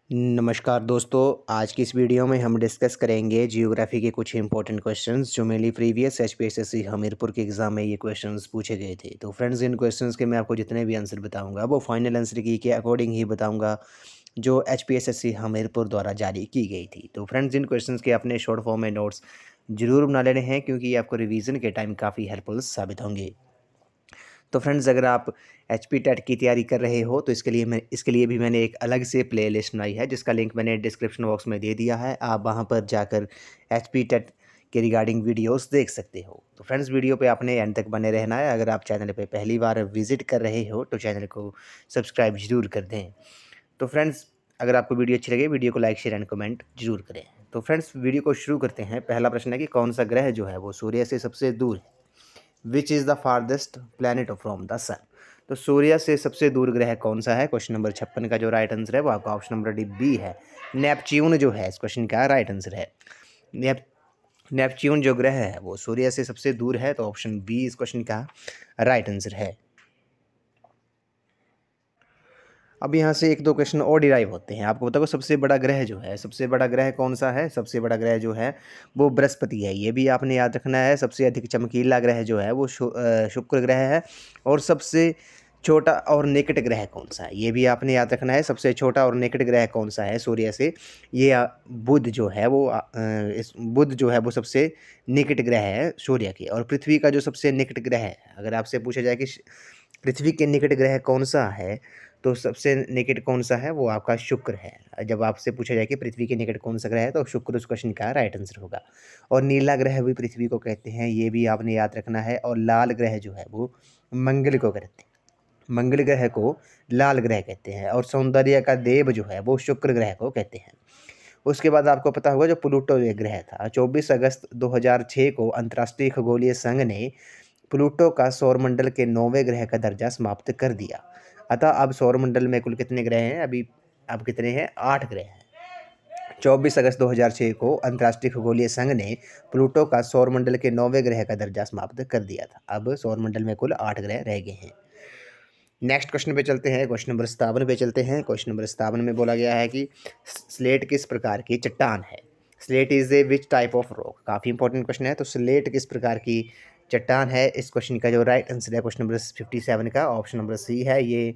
नमस्कार दोस्तों, आज की इस वीडियो में हम डिस्कस करेंगे जियोग्राफी के कुछ इंपॉर्टेंट क्वेश्चंस जो मेनली प्रीवियस एचपीएससी हमीरपुर के एग्ज़ाम में ये क्वेश्चंस पूछे गए थे। तो फ्रेंड्स, इन क्वेश्चंस के मैं आपको जितने भी आंसर बताऊंगा वो फाइनल आंसर की के अकॉर्डिंग ही बताऊंगा जो एचपीएससी हमीरपुर द्वारा जारी की गई थी। तो फ्रेंड्स, इन क्वेश्चंस के अपने शॉर्ट फॉर्म में नोट्स जरूर बना लेने हैं क्योंकि ये आपको रिवीजन के टाइम काफ़ी हेल्पफुल साबित होंगे। तो फ्रेंड्स, अगर आप एचपी टेट की तैयारी कर रहे हो तो इसके लिए भी मैंने एक अलग से प्लेलिस्ट बनाई है जिसका लिंक मैंने डिस्क्रिप्शन बॉक्स में दे दिया है। आप वहां पर जाकर एचपी टेट के रिगार्डिंग वीडियोस देख सकते हो। तो फ्रेंड्स, वीडियो पे आपने एंड तक बने रहना है। अगर आप चैनल पे पहली बार विजिट कर रहे हो तो चैनल को सब्सक्राइब जरूर कर दें। तो फ्रेंड्स, अगर आपको वीडियो अच्छी लगे वीडियो को लाइक शेयर एंड कमेंट जरूर करें। तो फ्रेंड्स, वीडियो को शुरू करते हैं। पहला प्रश्न है कि कौन सा ग्रह जो है वो सूर्य से सबसे दूर है। Which is the farthest planet from the sun. तो सूर्य से सबसे दूर ग्रह कौन सा है। क्वेश्चन नंबर 56 का जो राइट आंसर है वो आपका ऑप्शन नंबर डी बी है। नेपच्यून जो है इस क्वेश्चन का राइट आंसर है। नेप नेपच्यून जो ग्रह है वो सूर्य से सबसे दूर है, तो ऑप्शन बी इस क्वेश्चन का राइट आंसर है। अब यहाँ से एक दो क्वेश्चन और डिराइव होते हैं। आपको बताओ सबसे बड़ा ग्रह जो है, सबसे बड़ा ग्रह कौन सा है। सबसे बड़ा ग्रह जो है वो बृहस्पति है। ये भी आपने याद रखना है। सबसे अधिक चमकीला ग्रह जो है वो शुक्र ग्रह है। और सबसे छोटा और निकट ग्रह कौन सा है, ये भी आपने याद रखना है। सबसे छोटा और निकट ग्रह कौन सा है सूर्य से, ये बुध जो है वो इस बुध जो है वो सबसे निकट ग्रह है सूर्य के। और पृथ्वी का जो सबसे निकट ग्रह है, अगर आपसे पूछा जाए कि पृथ्वी के निकट ग्रह कौन सा है, तो सबसे निकट कौन सा है वो आपका शुक्र है। जब आपसे पूछा जाए कि पृथ्वी के निकट कौन सा ग्रह है तो शुक्र उस क्वेश्चन का राइट आंसर होगा। और नीला ग्रह भी पृथ्वी को कहते हैं, ये भी आपने याद रखना है। और लाल ग्रह जो है वो मंगल को कहते हैं, मंगल ग्रह को लाल ग्रह कहते हैं। और सौंदर्य का देव जो है वो शुक्र ग्रह को कहते हैं। उसके बाद आपको पता होगा जो प्लूटो एक ग्रह था, 24 अगस्त 2006 को अंतर्राष्ट्रीय खगोलीय संघ ने प्लूटो का सौरमंडल के 9वें ग्रह का दर्जा समाप्त कर दिया। अतः अब सौरमंडल में कुल कितने ग्रह हैं, अभी अब कितने हैं, 8 ग्रह हैं। 24 अगस्त 2006 को अंतर्राष्ट्रीय खगोलीय संघ ने प्लूटो का सौरमंडल के 9वें ग्रह का दर्जा समाप्त कर दिया था। अब सौरमंडल में कुल 8 ग्रह रह गए हैं। नेक्स्ट क्वेश्चन पे चलते हैं। क्वेश्चन नंबर 57 पे चलते हैं। क्वेश्चन नंबर 57 में बोला गया है कि स्लेट किस प्रकार की चट्टान है। Slate is a which type of rock. काफ़ी इंपॉर्टेंट क्वेश्चन है। तो स्लेट किस प्रकार की चट्टान है, इस क्वेश्चन का जो राइट आंसर है क्वेश्चन नंबर 57 का ऑप्शन नंबर सी है। ये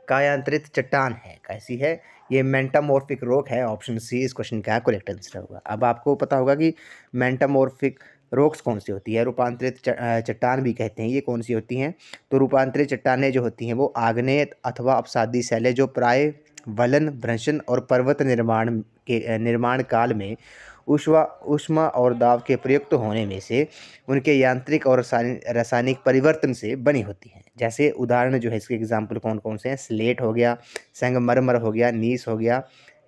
कायांतरित चट्टान है। कैसी है, ये मेंटामॉर्फिक रॉक है। ऑप्शन सी इस क्वेश्चन का करेक्ट आंसर होगा। अब आपको पता होगा कि मेंटामॉर्फिक रॉक्स कौन सी होती है, रूपांतरित चट्टान भी कहते हैं, ये कौन सी होती हैं। तो रूपांतरित चट्टानें जो होती हैं वो आग्नेय अथवा अपसादी शैलें जो प्राय वलन भ्रंशन और पर्वत निर्माण काल में ऊष्मा और दाब के प्रयुक्त होने में से उनके यांत्रिक और रासायनिक परिवर्तन से बनी होती हैं। जैसे उदाहरण जो है इसके एग्जाम्पल कौन कौन से हैं, स्लेट हो गया, संगमरमर हो गया, नीस हो गया,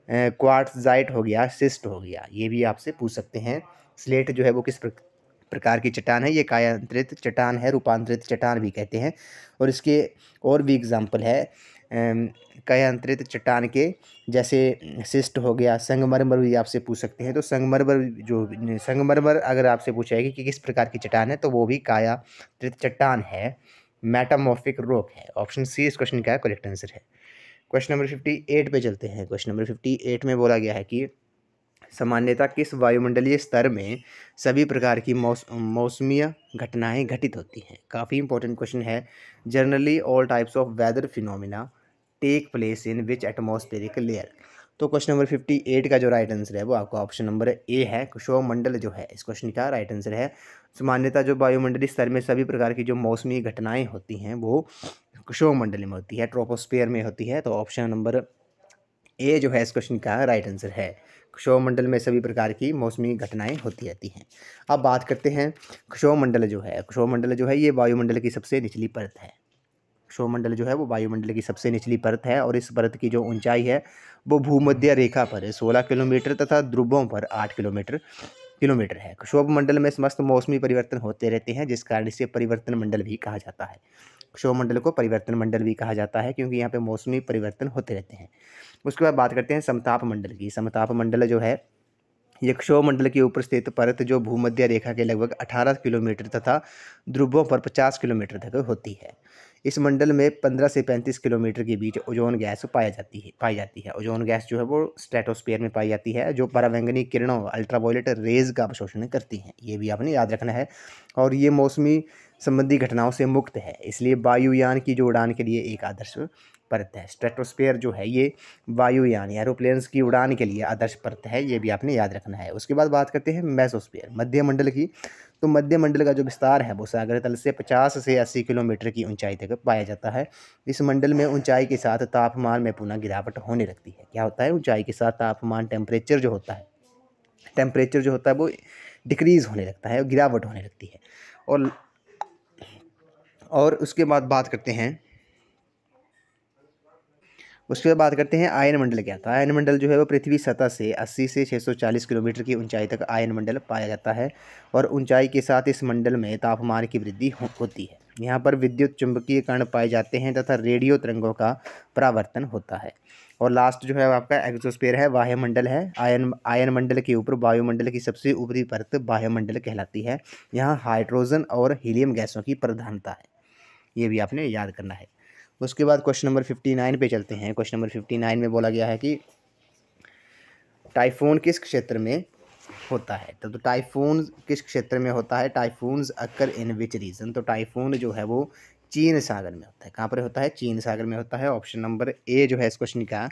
क्वार्ट्जाइट हो गया, सिस्ट हो गया। ये भी आपसे पूछ सकते हैं। स्लेट जो है वो किस प्रकार की चट्टान है, ये कायांतरित चट्टान है, रूपांतरित चट्टान भी कहते हैं। और इसके और भी एग्जाम्पल है कायांतरित चट्टान के, जैसे सिस्ट हो गया, संगमरमर भी आपसे पूछ सकते हैं। तो संगमरमर अगर आपसे पूछा है कि किस प्रकार की चट्टान है, तो वो भी कायांतरित चट्टान है, मेटामॉर्फिक रॉक है। ऑप्शन सी इस क्वेश्चन का करेक्ट आंसर है। क्वेश्चन नंबर 58 पे चलते हैं। क्वेश्चन नंबर 58 में बोला गया है कि सामान्यतः किस वायुमंडलीय स्तर में सभी प्रकार की मौसमीय घटनाएं घटित होती हैं। काफ़ी इंपॉर्टेंट क्वेश्चन है। Generally all types of weather phenomena take place in which atmospheric layer. तो क्वेश्चन नंबर 58 का जो राइट आंसर है वो आपका ऑप्शन नंबर ए है। क्षोभमंडल जो है इस क्वेश्चन का राइट आंसर है। सामान्यतः जो वायुमंडलीय स्तर में सभी प्रकार की जो मौसमी घटनाएं होती हैं वो क्षोभमंडल में होती है, ट्रोपोस्फियर में होती है। तो ऑप्शन नंबर ए जो है इस क्वेश्चन का राइट आंसर है। क्षोभमंडल में सभी प्रकार की मौसमी घटनाएं होती रहती हैं। अब बात करते हैं क्षोभमंडल जो है, क्षोभमंडल जो है ये वायुमंडल की सबसे निचली परत है। क्षोभमंडल जो है वो वायुमंडल की सबसे निचली परत है और इस परत की जो ऊंचाई है वो भूमध्य रेखा पर 16 किलोमीटर तथा ध्रुवों पर 8 किलोमीटर किलोमीटर है। क्षोभमंडल में समस्त मौसमी परिवर्तन होते रहते हैं, जिस कारण इसे परिवर्तन मंडल भी कहा जाता है। क्षोभमंडल को परिवर्तन मंडल भी कहा जाता है क्योंकि यहाँ पे मौसमी परिवर्तन होते रहते हैं। उसके बाद बात करते हैं समताप मंडल की। समताप मंडल जो है ये क्षोभमंडल के ऊपर स्थित परत जो भूमध्य रेखा के लगभग 18 किलोमीटर तथा ध्रुवों पर 50 किलोमीटर तक होती है। इस मंडल में 15 से 35 किलोमीटर के बीच ओजोन गैस पाई जाती है। ओजोन गैस जो है वो स्ट्रेटोस्फीयर में पाई जाती है, जो पराबैंगनी किरणों अल्ट्रावायलेट रेज का अवशोषण करती हैं। ये भी आपने याद रखना है। और ये मौसमी संबंधी घटनाओं से मुक्त है, इसलिए वायुयान की जो उड़ान के लिए एक आदर्श परत है। स्ट्रेटोस्फीयर जो है ये वायुयान एरोप्लेन्स की उड़ान के लिए आदर्श परत है, ये भी आपने याद रखना है। उसके बाद बात करते हैं मेसोस्फीयर, मध्य मंडल की। तो मध्य मंडल का जो विस्तार है वो सागर तल से 50 से 80 किलोमीटर की ऊंचाई तक पाया जाता है। इस मंडल में ऊंचाई के साथ तापमान में पुनः गिरावट होने लगती है। क्या होता है? ऊंचाई के साथ तापमान टेम्परेचर जो होता है वो डिक्रीज होने लगता है और गिरावट होने लगती है। और उसके बाद बात करते हैं आयन मंडल। क्या था? आयन मंडल जो है वो पृथ्वी सतह से 80 से 640 किलोमीटर की ऊंचाई तक आयन मंडल पाया जाता है, और ऊंचाई के साथ इस मंडल में तापमान की वृद्धि होती है। यहाँ पर विद्युत चुंबकीय कण पाए जाते हैं तथा रेडियो तरंगों का परावर्तन होता है। और लास्ट जो है आपका एक्सोस्फीयर है, वायुमंडल है। आयन मंडल के ऊपर वायुमंडल की सबसे ऊपरी परत वायुमंडल कहलाती है। यहाँ हाइड्रोजन और हीलियम गैसों की प्रधानता है, ये भी आपने याद करना है। उसके बाद क्वेश्चन नंबर 59 पे चलते हैं। क्वेश्चन नंबर 59 में बोला गया है कि टाइफून किस क्षेत्र में होता है? तो टाइफून किस क्षेत्र में होता है? Typhoons occur in which region? तो टाइफून जो है वो चीन सागर में होता है। कहाँ पर होता है? चीन सागर में होता है। ऑप्शन नंबर ए जो है इस क्वेश्चन का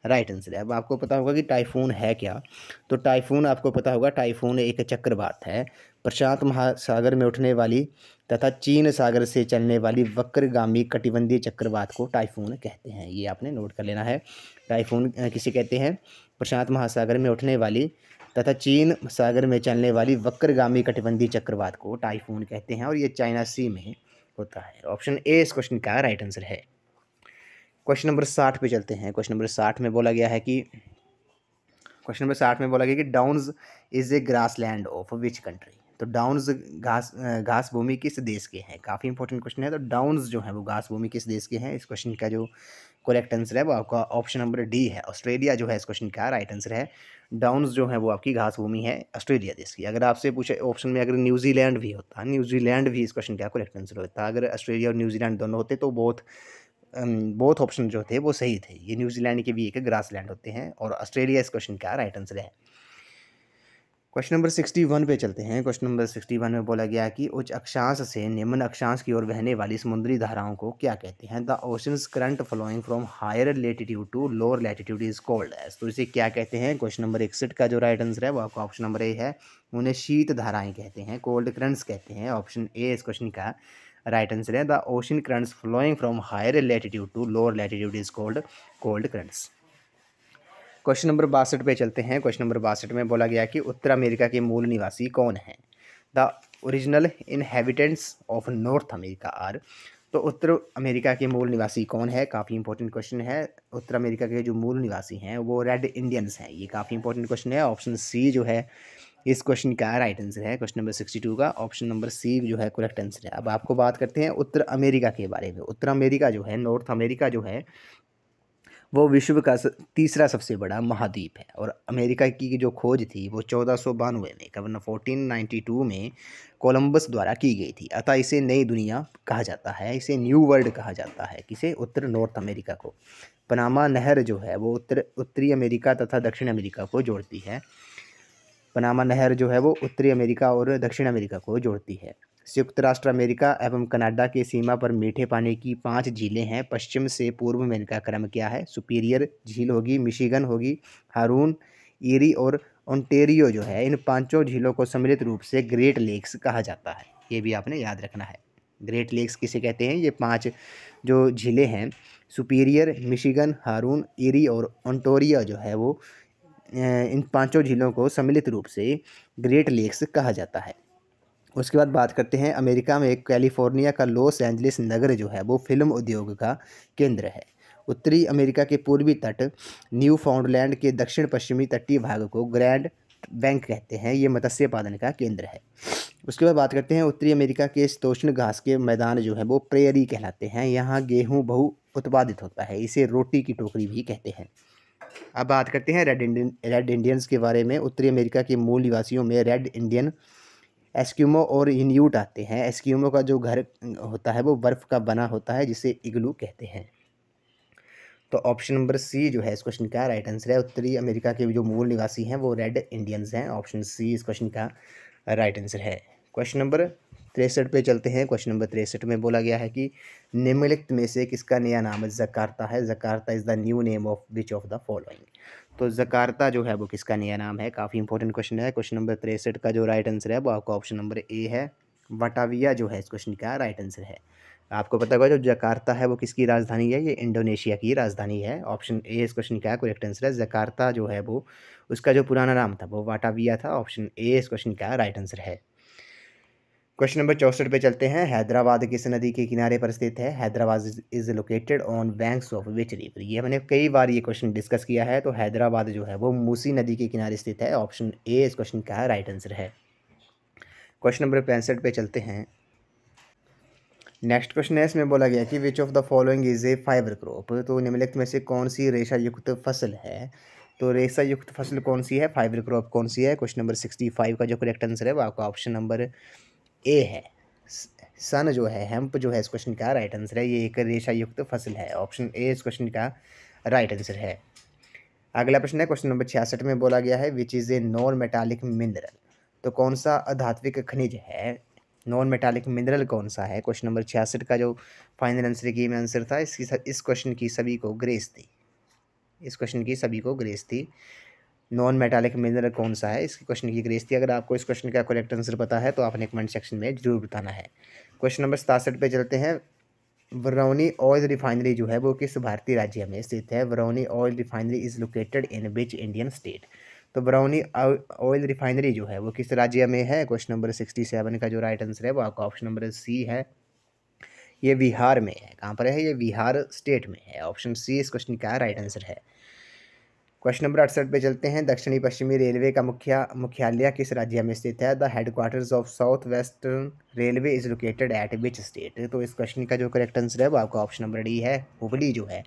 राइट आंसर है। अब आपको पता होगा कि टाइफून है क्या। तो टाइफून आपको पता होगा, टाइफून एक चक्रवात है, प्रशांत महासागर में उठने वाली तथा चीन सागर से चलने वाली वक्रगामी कटिबंधीय चक्रवात को टाइफून कहते हैं। ये आपने नोट कर लेना है। टाइफून किसे कहते हैं? प्रशांत महासागर में उठने वाली तथा चीन सागर में चलने वाली वक्रगामी कटिबंधीय चक्रवात को टाइफून कहते हैं, और ये चाइना सी में होता है। ऑप्शन ए इस क्वेश्चन का राइट आंसर है। क्वेश्चन नंबर 60 पे चलते हैं। क्वेश्चन नंबर 60 में बोला गया कि downs is a grass land of which country? तो डाउन्स घास भूमि किस देश के हैं? काफ़ी इंपॉर्टेंट क्वेश्चन है। तो डाउन्स जो है वो घास भूमि किस देश के हैं? इस क्वेश्चन का जो करेक्ट आंसर है वो आपका ऑप्शन नंबर डी है, ऑस्ट्रेलिया जो है इस क्वेश्चन का राइट आंसर है। डाउन्स जो है वो आपकी घास भूमि है ऑस्ट्रेलिया देश की। अगर आपसे पूछे ऑप्शन में अगर न्यूजीलैंड भी होता, न्यूजीलैंड भी इस क्वेश्चन का करेक्ट आंसर होता। अगर ऑस्ट्रेलिया और न्यूजीलैंड दोनों होते तो बोथ ऑप्शन जो थे वो सही थे। ये न्यूजीलैंड के भी एक ग्रासलैंड होते हैं, और ऑस्ट्रेलिया इस क्वेश्चन का राइट आंसर है। क्वेश्चन नंबर 61 पे चलते हैं। क्वेश्चन नंबर 61 में बोला गया कि उच्च अक्षांश से निम्न अक्षांश की ओर बहने वाली समुद्री धाराओं को क्या कहते हैं? The oceans current flowing from higher latitude to lower latitude is called as. तो इसे क्या कहते हैं? क्वेश्चन नंबर 61 का जो राइट आंसर है वो आपका ऑप्शन नंबर ए है। उन्हें शीत धाराएं कहते हैं, कोल्ड करंट्स कहते हैं। ऑप्शन ए इस क्वेश्चन का राइट आंसर है। The ocean currents flowing from higher latitude to lower latitude is called cold currents. Question number 62 पे चलते हैं। क्वेश्चन नंबर 62 में बोला गया कि उत्तर अमेरिका के मूल निवासी कौन हैं? The original inhabitants of North America are. तो उत्तर अमेरिका के मूल निवासी कौन है? काफ़ी इंपॉर्टेंट क्वेश्चन है। उत्तर अमेरिका के जो मूल निवासी हैं वो रेड इंडियंस हैं। ये काफ़ी इंपॉर्टेंट क्वेश्चन है। ऑप्शन सी जो है इस क्वेश्चन का राइट आंसर है। क्वेश्चन नंबर 62 का ऑप्शन नंबर सी जो है करेक्ट आंसर है। अब आपको बात करते हैं उत्तर अमेरिका के बारे में। उत्तर अमेरिका जो है, नॉर्थ अमेरिका जो है वो विश्व का तीसरा सबसे बड़ा महाद्वीप है, और अमेरिका की जो खोज थी वो 1492 में, कब 1492 में कोलंबस द्वारा की गई थी। अतः इसे नई दुनिया कहा जाता है, इसे न्यू वर्ल्ड कहा जाता है। किसे? उत्तर नॉर्थ अमेरिका को। पनामा नहर जो है वो उत्तरी अमेरिका तथा दक्षिण अमेरिका को जोड़ती है। पनामा नहर जो है वो उत्तरी अमेरिका और दक्षिण अमेरिका को जोड़ती है। संयुक्त राष्ट्र अमेरिका एवं कनाडा के सीमा पर मीठे पानी की 5 झीलें हैं। पश्चिम से पूर्व में इनका क्रम क्या है? सुपीरियर झील होगी, मिशिगन होगी, हारून, ईरी और ओंटेरियो जो है, इन 5 झीलों को सम्मिलित रूप से ग्रेट लेक्स कहा जाता है। ये भी आपने याद रखना है। ग्रेट लेक्स किसे कहते हैं? ये 5 जो झीलें हैं, सुपीरियर, मिशिगन, हारून, ईरी और ओंटोरियो जो है वो इन 5 झीलों को सम्मिलित रूप से ग्रेट लेक्स कहा जाता है। उसके बाद बात करते हैं अमेरिका में कैलिफोर्निया का लॉस एंजलिस नगर जो है वो फिल्म उद्योग का केंद्र है। उत्तरी अमेरिका के पूर्वी तट न्यू फाउंडलैंड के दक्षिण पश्चिमी तटीय भाग को ग्रैंड बैंक कहते हैं। ये मत्स्य पालन का केंद्र है। उसके बाद बात करते हैं उत्तरी अमेरिका के शीतोष्ण घास के मैदान जो है वो प्रेयरी कहलाते हैं। यहाँ गेहूँ बहु उत्पादित होता है, इसे रोटी की टोकरी भी कहते हैं। अब बात करते हैं रेड इंडियंस के बारे में। उत्तरी अमेरिका के मूल निवासियों में रेड इंडियन एस्क्यूमो और इन्यूट आते हैं। एस्क्यूमो का जो घर होता है वो बर्फ़ का बना होता है, जिसे इग्लू कहते हैं। तो ऑप्शन नंबर सी जो है इस क्वेश्चन का राइट आंसर है। उत्तरी अमेरिका के जो मूल निवासी हैं वो रेड इंडियंस हैं। ऑप्शन सी इस क्वेश्चन का राइट आंसर है। क्वेश्चन नंबर 63 पे चलते हैं। क्वेश्चन नंबर 63 में बोला गया है कि निम्नलिखित में से किसका नया नाम जकार्ता है। Jakarta is the new name of which of the following. तो जकार्ता जो है वो किसका नया नाम है, काफ़ी इंपॉर्टेंट क्वेश्चन है। क्वेश्चन नंबर 63 का जो राइट आंसर है वो आपका ऑप्शन नंबर ए है। बटाविया जो है इस क्वेश्चन का राइट आंसर है। आपको पता होगा जो जकार्ता है वो किसकी राजधानी है, ये इंडोनेशिया की राजधानी है। ऑप्शन ए इस क्वेश्चन का करेक्ट आंसर है। जकार्ता जो है वो उसका जो पुराना नाम था वो वाटाविया था। ऑप्शन ए इस क्वेश्चन का राइट आंसर है। क्वेश्चन नंबर 64 पे चलते हैं। हैदराबाद किस नदी के किनारे पर स्थित है। Hyderabad is located on banks of which river. ये हमने कई बार ये क्वेश्चन डिस्कस किया है। तो हैदराबाद जो है वो मूसी नदी के किनारे स्थित है। ऑप्शन ए इस क्वेश्चन का राइट आंसर है। क्वेश्चन नंबर 65 पे चलते हैं। नेक्स्ट क्वेश्चन है, इसमें बोला गया कि which of the following is a fibre crop. तो निम्नलिखित में से कौन सी रेशा युक्त फसल है। तो रेशा युक्त फसल कौन सी है, फाइबर क्रॉप कौन सी है। क्वेश्चन नंबर 65 का जो करेक्ट आंसर है वो आपका ऑप्शन नंबर ए है। सन जो है, हेम्प जो है इस क्वेश्चन का राइट आंसर है। ये एक रेशा युक्त फसल है। ऑप्शन ए इस क्वेश्चन का राइट आंसर है। अगला प्रश्न है क्वेश्चन नंबर 66 में बोला गया है which is a non metallic mineral. तो कौन सा अधात्विक खनिज है। नॉन मेटालिक मिनरल कौन सा है। क्वेश्चन नंबर 66 का जो फाइनल आंसर की में आंसर था, इस क्वेश्चन की सभी को ग्रेस थी। इस क्वेश्चन की सभी को ग्रेस थी। नॉन मेटालिक मिनरल कौन सा है, इसकी क्वेश्चन की ग्रेस थी। अगर आपको इस क्वेश्चन का करेक्ट आंसर पता है तो आपने कमेंट सेक्शन में जरूर बताना है। क्वेश्चन नंबर 67 पे चलते हैं। बरौनी ऑयल रिफाइनरी जो है वो किस भारतीय राज्य में स्थित है। Barauni oil refinery is located in which Indian state. तो बरौनी ऑयल रिफाइनरी जो है वो किस राज्य में है। क्वेश्चन नंबर 67 का जो राइट आंसर है वो आपका ऑप्शन नंबर सी है। ये बिहार में है। कहाँ पर है, ये बिहार स्टेट में है। ऑप्शन सी इस क्वेश्चन का राइट आंसर है। क्वेश्चन नंबर 68 पे चलते हैं। दक्षिणी पश्चिमी रेलवे का मुख्यालय किस राज्य में स्थित है। The headquarters of south western railway is located at which state. तो इस क्वेश्चन का जो करेक्ट आंसर है वो आपका ऑप्शन नंबर डी है, हुबली जो है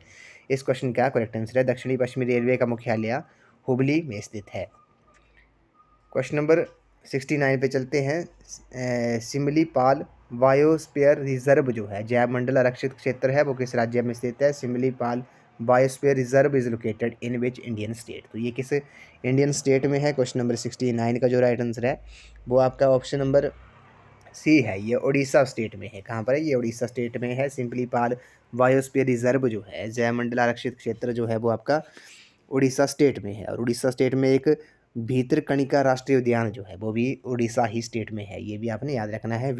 इस क्वेश्चन का करेक्ट आंसर है। दक्षिणी पश्चिमी रेलवे का मुख्यालय हुबली में स्थित है। क्वेश्चन नंबर 69 पे चलते हैं। सिमलीपाल बायोस्फीयर रिजर्व जो है जैवमंडल आरक्षित क्षेत्र है वो किस राज्य में स्थित है। Similipal biosphere reserve is located in which Indian state. तो ये किस इंडियन स्टेट में है। क्वेश्चन नंबर 69 का जो राइट आंसर है वो आपका ऑप्शन नंबर सी है। ये उड़ीसा स्टेट में है। कहाँ पर है, ये उड़ीसा स्टेट में है। सिंपलीपाल बायोस्फीयर रिजर्व जो है जैवमंडल आरक्षित क्षेत्र जो है वो आपका उड़ीसा स्टेट में है। और उड़ीसा स्टेट में एक भीतरकनिका राष्ट्रीय उद्यान जो है वो भी उड़ीसा ही स्टेट में है। ये भी आपने याद रखना है।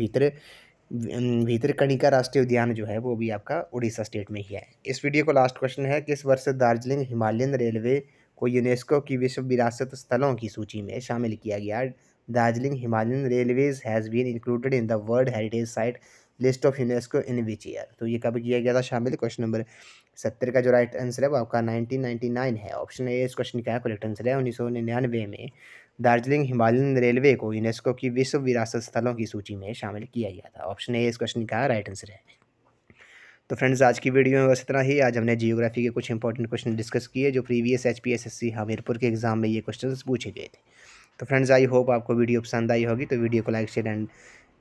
भीतरकनिका राष्ट्रीय उद्यान जो है वो भी आपका उड़ीसा स्टेट में ही है। इस वीडियो को लास्ट क्वेश्चन है, किस वर्ष दार्जिलिंग हिमालयन रेलवे को यूनेस्को की विश्व विरासत स्थलों की सूची में शामिल किया गया। Darjeeling Himalayan railways has been included in the world heritage site list of UNESCO in which year. तो ये कब किया गया था शामिल। क्वेश्चन नंबर 70 का जो राइट आंसर है वो आपका 1999 है। ऑप्शन ए इस क्वेश्चन का करेक्ट आंसर है। 1999 में दार्जिलिंग हिमालयन रेलवे को यूनेस्को की विश्व विरासत स्थलों की सूची में शामिल किया गया था। ऑप्शन ए इस क्वेश्चन का राइट आंसर है। तो फ्रेंड्स आज की वीडियो में बस इतना ही। आज हमने जियोग्राफी के कुछ इंपॉर्टेंट क्वेश्चन डिस्कस किए जो प्रीवियस HPSSC हमीरपुर के एग्जाम में ये क्वेश्चंस पूछे गए थे। तो फ्रेंड्स आई होप आपको वीडियो पसंद आई होगी। तो वीडियो को लाइक शेयर एंड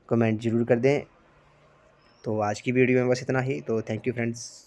कमेंट जरूर कर दें। तो आज की वीडियो में बस इतना ही। तो थैंक यू फ्रेंड्स।